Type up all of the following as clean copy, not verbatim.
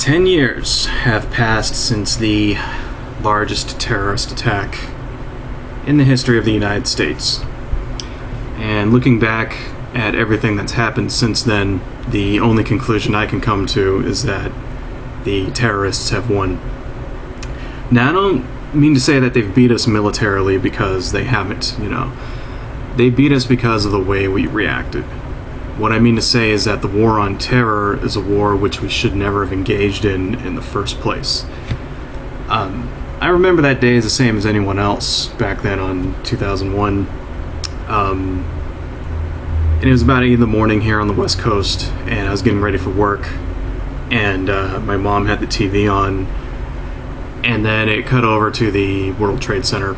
10 years have passed since the largest terrorist attack in the history of the United States. And looking back at everything that's happened since then, the only conclusion I can come to is that the terrorists have won. Now, I don't mean to say that they've beat us militarily, because they haven't, They beat us because of the way we reacted. What I mean to say is that the war on terror is a war which we should never have engaged in the first place. I remember that day as the same as anyone else back then on 2001. And it was about 8 in the morning here on the West Coast, and I was getting ready for work, and my mom had the TV on, and then it cut over to the World Trade Center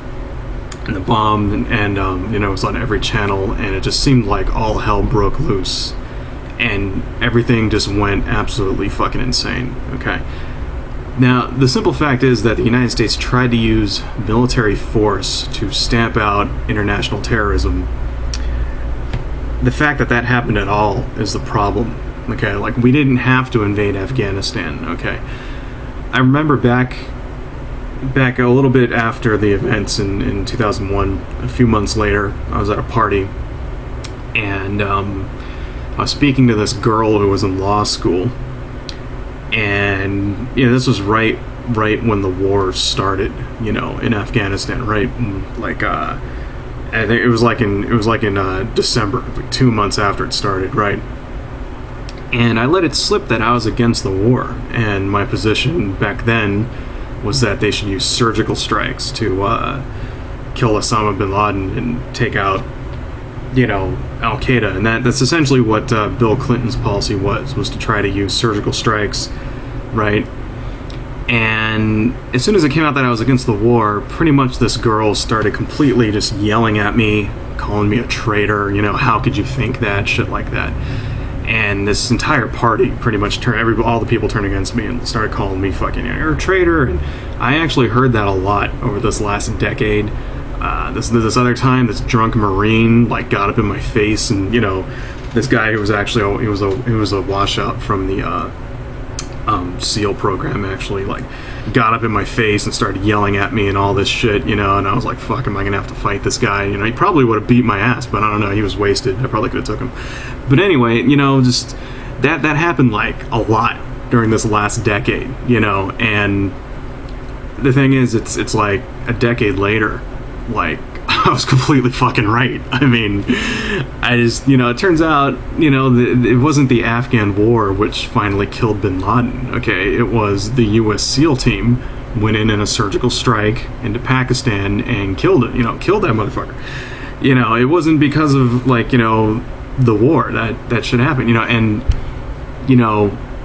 and the bomb, and it was on every channel, and it just seemed like all hell broke loose, and everything just went absolutely fucking insane. Okay. Now, the simple fact is that the United States tried to use military force to stamp out international terrorism. The fact that that happened at all is the problem. Okay, like, we didn't have to invade Afghanistan. Okay, I remember back a little bit after the events in 2001, a few months later, I was at a party, and I was speaking to this girl who was in law school, and this was right when the war started, in Afghanistan, right? Like, I think it was like in December, like 2 months after it started, right? And I let it slip that I was against the war, and my position back then was that they should use surgical strikes to kill Osama bin Laden and take out, Al-Qaeda. And that's essentially what Bill Clinton's policy was to try to use surgical strikes, right? And as soon as it came out that I was against the war, pretty much this girl started completely just yelling at me, calling me a traitor, how could you think that, shit like that. And this entire party pretty much all the people turned against me and started calling me fucking, you're a traitor. And I actually heard that a lot over this last decade. This other time, this drunk Marine got up in my face, and this guy who was actually he was a washout from the SEAL program, actually got up in my face and started yelling at me and all this shit, and I was like, fuck, am I gonna have to fight this guy? He probably would have beat my ass, but I don't know, he was wasted. I probably could have took him. But anyway, just that happened a lot during this last decade, and the thing is, it's like a decade later, I was completely fucking right. I mean, I just, it turns out, it wasn't the Afghan war which finally killed bin Laden, okay? It was the U.S. SEAL team went in a surgical strike into Pakistan and killed it, killed that motherfucker. It wasn't because of, the war that should happen, and,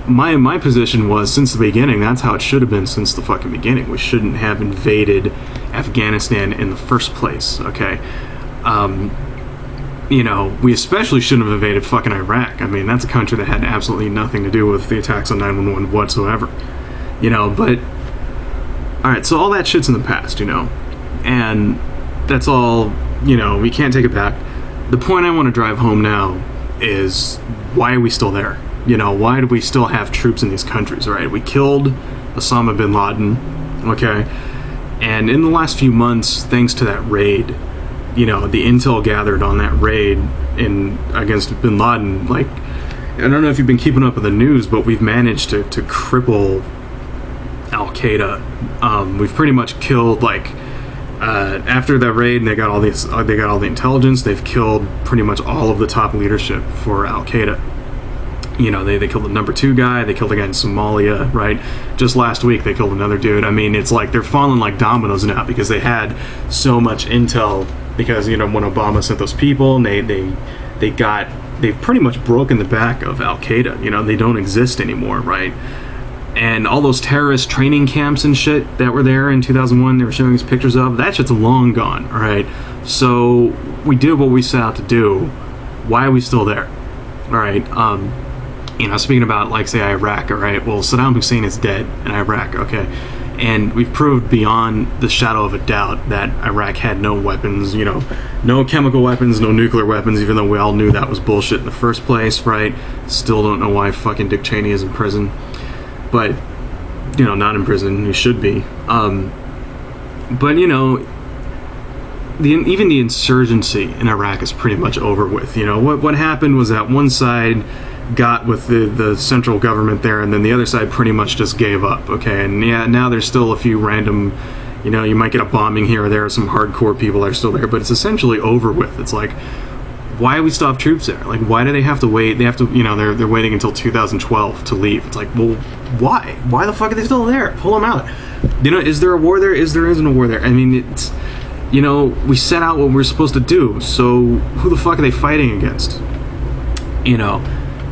my position was, since the beginning, that's how it should have been since the fucking beginning. We shouldn't have invaded Afghanistan in the first place, okay? We especially shouldn't have invaded fucking Iraq. I mean, that's a country that had absolutely nothing to do with the attacks on 9/11 whatsoever. But alright, so all that shit's in the past, and that's all, we can't take it back. The point I want to drive home now is, why are we still there? Why do we still have troops in these countries, right? We killed Osama bin Laden, okay? And in the last few months, thanks to that raid, the intel gathered on that raid against bin Laden, I don't know if you've been keeping up with the news, but we've managed to cripple Al-Qaeda. We've pretty much killed, after that raid, and they got all the intelligence, they've killed pretty much all of the top leadership for Al-Qaeda. They killed the number 2 guy, they killed a guy in Somalia, right? Just last week they killed another dude. I mean, it's they're falling like dominoes now, because they had so much intel, because, when Obama sent those people, and they've pretty much broken the back of Al-Qaeda, they don't exist anymore, right? And all those terrorist training camps and shit that were there in 2001, they were showing us pictures of, that shit's long gone, alright? So, we did what we set out to do. Why are we still there? Alright, speaking about, say, Iraq, alright, well, Saddam Hussein is dead in Iraq, okay? And we've proved beyond the shadow of a doubt that Iraq had no weapons, no chemical weapons, no nuclear weapons, even though we all knew that was bullshit in the first place, right? Still don't know why fucking Dick Cheney is in prison. But not in prison. He should be. But even the insurgency in Iraq is pretty much over with. What happened was that one side got with the central government there, and then the other side pretty much just gave up. Okay, and yeah, now there's still a few random, you might get a bombing here or there, some hardcore people that are still there, but it's essentially over with. It's like, why do we still have troops there? Like, why do they have to wait? They have to, they're waiting until 2012 to leave. It's like, well, why? Why the fuck are they still there? Pull them out. Is there a war there? There isn't a war there. I mean, it's, we set out what we're supposed to do, so who the fuck are they fighting against?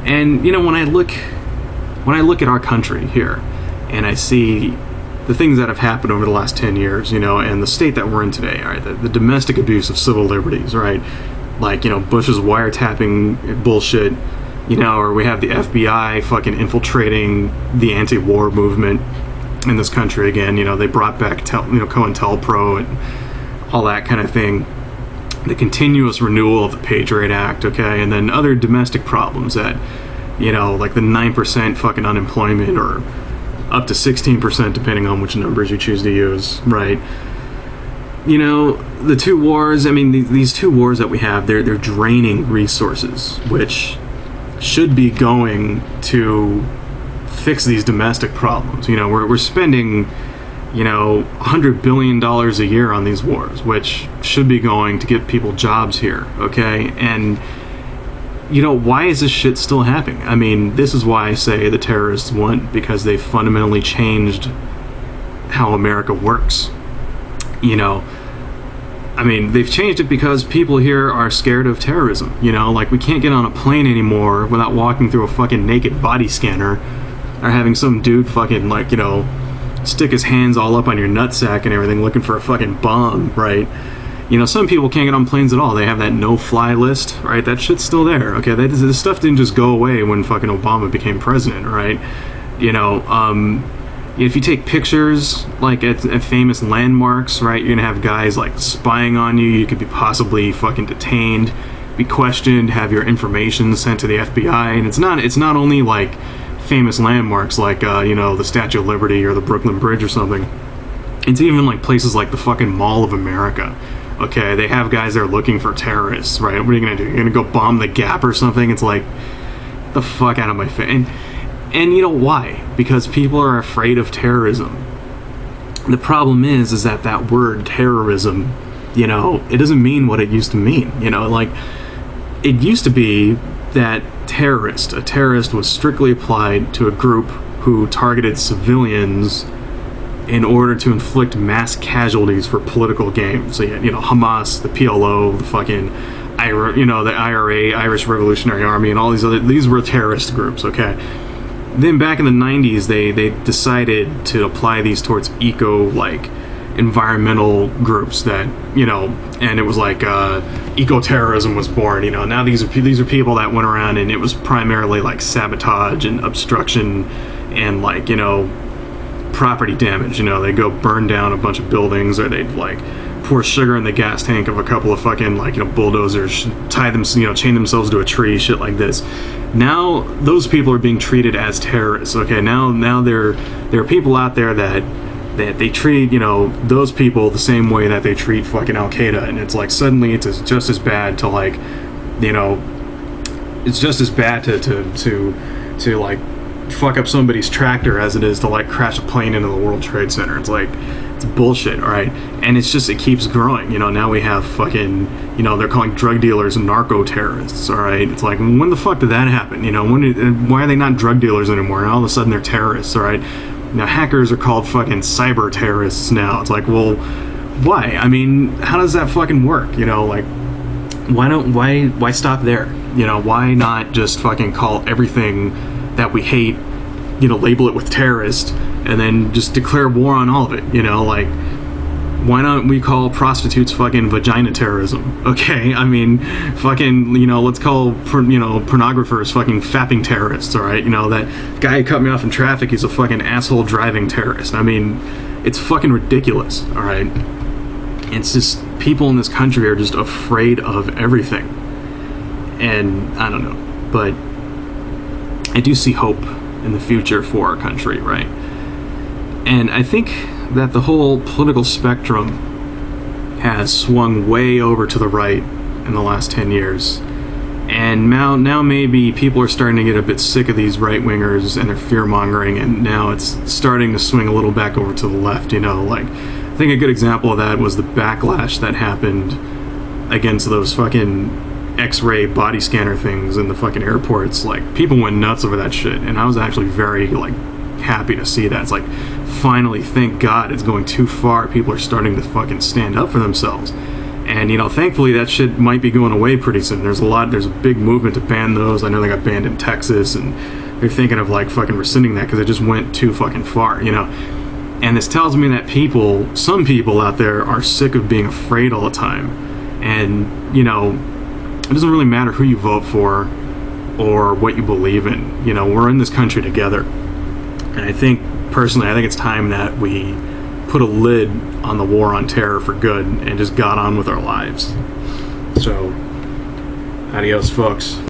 And when I look at our country here, and I see the things that have happened over the last 10 years, and the state that we're in today, right? The domestic abuse of civil liberties, right? Like, Bush's wiretapping bullshit, or we have the FBI fucking infiltrating the anti-war movement in this country again. They brought back COINTELPRO and all that kind of thing. The continuous renewal of the Patriot Act, okay, and then other domestic problems that, like the 9% fucking unemployment, or up to 16% depending on which numbers you choose to use, right? The two wars, I mean, these two wars that we have, they're draining resources, which should be going to fix these domestic problems. We're spending, $100 billion a year on these wars, which should be going to get people jobs here, okay? And, why is this shit still happening? I mean, this is why I say the terrorists won, because they fundamentally changed how America works. I mean, they've changed it because people here are scared of terrorism. Like, we can't get on a plane anymore without walking through a fucking naked body scanner, or having some dude fucking, like, stick his hands all up on your nutsack and everything looking for a fucking bomb, right? Some people can't get on planes at all. They have that no-fly list, right? That shit's still there, okay? This stuff didn't just go away when fucking Obama became president, right? If you take pictures, like, at famous landmarks, right, you're gonna have guys, like, spying on you. You could be possibly fucking detained, be questioned, have your information sent to the FBI. And it's not only, like, famous landmarks like, the Statue of Liberty or the Brooklyn Bridge or something. It's even, like, places like the fucking Mall of America. Okay, they have guys there looking for terrorists, right? What are you gonna do? You're gonna go bomb the Gap or something? It's like, the fuck out of my face. And why? Because people are afraid of terrorism. The problem is that word terrorism, it doesn't mean what it used to mean. Like, it used to be that a terrorist was strictly applied to a group who targeted civilians in order to inflict mass casualties for political gain. So you had, Hamas, the PLO, the fucking the IRA, Irish Revolutionary Army, and all these were terrorist groups, okay? Then back in the 90s, they decided to apply these towards environmental groups that, and it was like eco-terrorism was born. Now these are people that went around, and it was primarily like sabotage and obstruction and, like, property damage. They go burn down a bunch of buildings, or they'd, like, pour sugar in the gas tank of a couple of fucking, like, bulldozers, chain themselves to a tree, shit like this. Now those people are being treated as terrorists. Okay, now there are people out there that they treat, those people the same way that they treat fucking Al Qaeda, and it's like suddenly it's just as bad to, like, it's just as bad to like fuck up somebody's tractor as it is to, like, crash a plane into the World Trade Center. It's like, it's bullshit, all right? And it keeps growing. Now we have fucking, they're calling drug dealers narco terrorists, all right? It's like, when the fuck did that happen? Why are they not drug dealers anymore? And all of a sudden they're terrorists, all right? Now hackers are called fucking cyber terrorists now. It's like, well, why? I mean, how does that fucking work? Like, why stop there? Why not just fucking call everything that we hate, label it with terrorist, and then just declare war on all of it? Like, why not we call prostitutes fucking vagina terrorism? Okay, I mean, fucking, let's call pornographers fucking fapping terrorists, all right? That guy who cut me off in traffic, he's a fucking asshole driving terrorist. I mean, it's fucking ridiculous, all right? It's just, people in this country are just afraid of everything. And I don't know, but I do see hope in the future for our country, right? And I think that the whole political spectrum has swung way over to the right in the last 10 years. And now maybe people are starting to get a bit sick of these right-wingers and their fear-mongering, and now it's starting to swing a little back over to the left, Like, I think a good example of that was the backlash that happened against those fucking X-ray body scanner things in the fucking airports. Like, people went nuts over that shit, and I was actually very, happy to see that. It's like, finally, thank God it's going too far. People are starting to fucking stand up for themselves. And, thankfully that shit might be going away pretty soon. There's a big movement to ban those. I know they got banned in Texas, and they're thinking of, fucking rescinding that because it just went too fucking far, And this tells me that some people out there are sick of being afraid all the time. And, it doesn't really matter who you vote for or what you believe in. We're in this country together. And I think it's time that we put a lid on the war on terror for good and just got on with our lives. So, adios, folks.